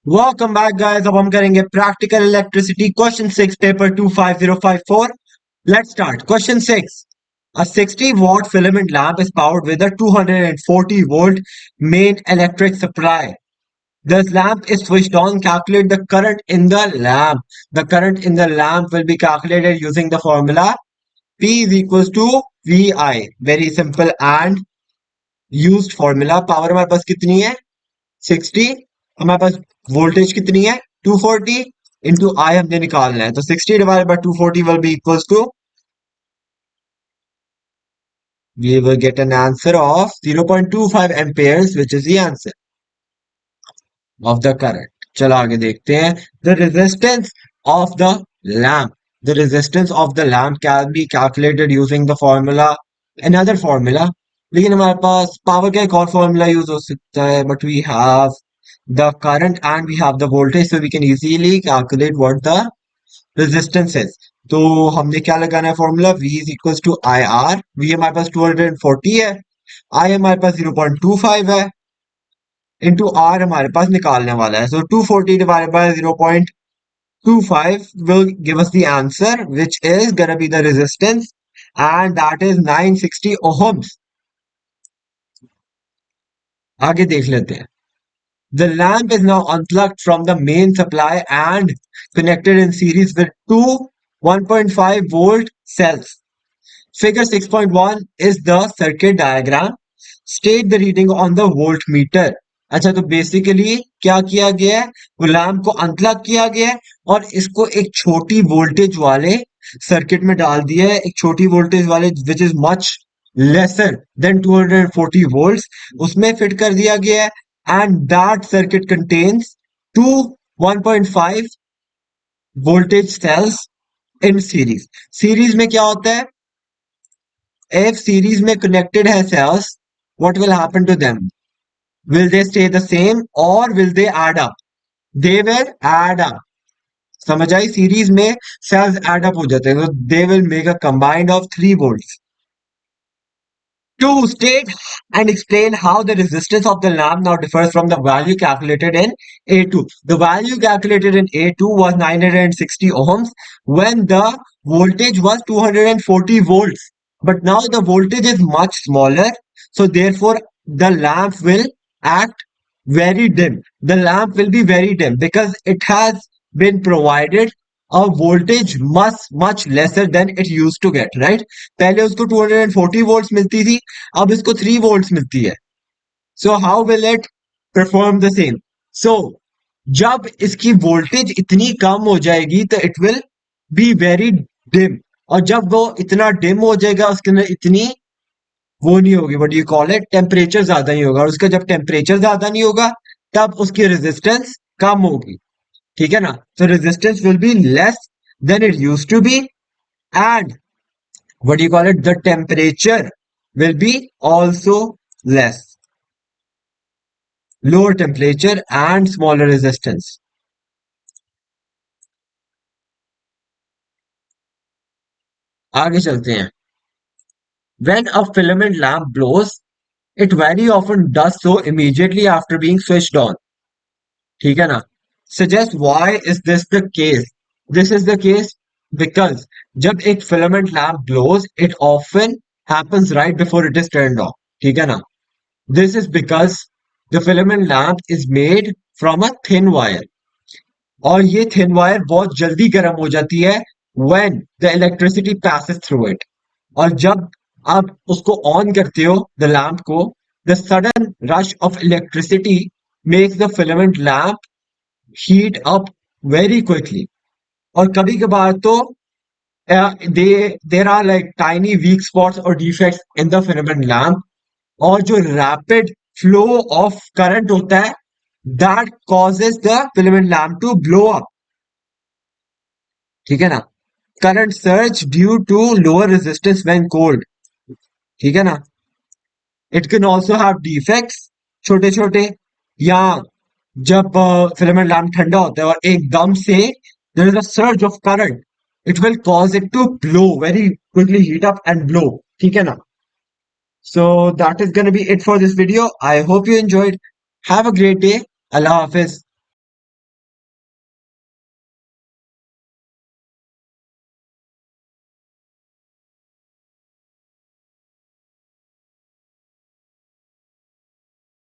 Welcome back guys. अब हम करेंगे practical electricity question 6 paper 2 5054. Let's start. Question 6. A 60-watt filament lamp is powered with a 240-volt main electric supply. This lamp is switched on. Calculate the current in the lamp. The current in the lamp will be calculated using the formula P is equals to VI. Very simple and used formula. Power हमारे पास कितनी है 60. हमारे पास voltage कितनी है 240 into आई हमने निकालना है तो 60 divide by 240 will be equals to we will get an answer of 0.25 amperes which is the answer of the current. चलो आगे देखते हैं the resistance of the resistance of the lamp can be calculated using the formula another formula. लेकिन हमारे पास power का एक और formula use हो सकता है but we have the current and we have the voltage so we can easily calculate what the resistance is. तो हमने क्या लगाना है formula V is equals to IR. V हमारे पास 240 है, I हमारे पास 0.25 है, इंटू R हमारे पास निकालने वाला है. So 240 divided by 0.25 will give us the answer which is gonna be the resistance and that is 960 ohms. आगे देख लेते हैं. The lamp is now unplugged from the main supply and connected in series with two 1.5 volt cells. Figure 6.1 is the circuit diagram. State the reading on the voltmeter. अच्छा तो basically क्या किया गया है वो लैम्प को अनप्लग किया गया है और इसको एक छोटी वोल्टेज वाले सर्किट में डाल दिया है एक छोटी वोल्टेज वाले which is much lesser than 240 volts उसमें फिट कर दिया गया है and that circuit contains two 1.5 voltage cells in series. Series में क्या होता है if series में connected है cells what will happen to them will they stay the same or will they add up they will add up समझ आई series में cells add up हो जाते हैं so they will make a combined of 3 volts. To state and explain how the resistance of the lamp now differs from the value calculated in A2. The value calculated in A2 was 960 ohms when the voltage was 240 volts. But now the voltage is much smaller. So therefore the lamp will act very dim. The lamp will be very dim because it has been provided a voltage much lesser than it used to get, right? पहले उसको 240 volts मिलती थी अब इसको 3 volts मिलती है so how will it perform the same so जब इसकी वोल्टेज इतनी कम हो जाएगी तो it will be very dim और जब वो इतना डिम हो जाएगा उसके अंदर इतनी वो नहीं होगी what do you call it temperature ज्यादा नहीं होगा और उसका जब टेम्परेचर ज्यादा नहीं होगा तब उसकी रेजिस्टेंस कम होगी ठीक है ना so resistance will be less than it used to be and what do you call it the temperature will be also less lower temperature and smaller resistance. आगे चलते हैं when a filament lamp blows it very often does so immediately after being switched on ठीक है ना suggest why is this the case this is the case because जब एक filament lamp blows it often happens right before it is turned on ठीक है ना this is because the filament lamp is made from a thin wire और ये thin wire बहुत जल्दी गर्म हो जाती है when the electricity passes through it और जब आप उसको ऑन करते हो the lamp को the sudden rush of electricity makes the filament lamp heat up very quickly और कभी कभार तो there are like tiny weak spots or defects in the filament lamp और जो rapid flow of current होता है that causes the filament lamp to blow up ठीक है ना current surge due to lower resistance when cold ठीक है ना it can also have defects छोटे छोटे या जब फिलामेंट लैम्प ठंडा होता है और एकदम से there is a surge of current it will cause it to blow very quickly heat up and blow ठीक है ना so that is going to be it for this video I hope you enjoyed have a great day Allah Hafiz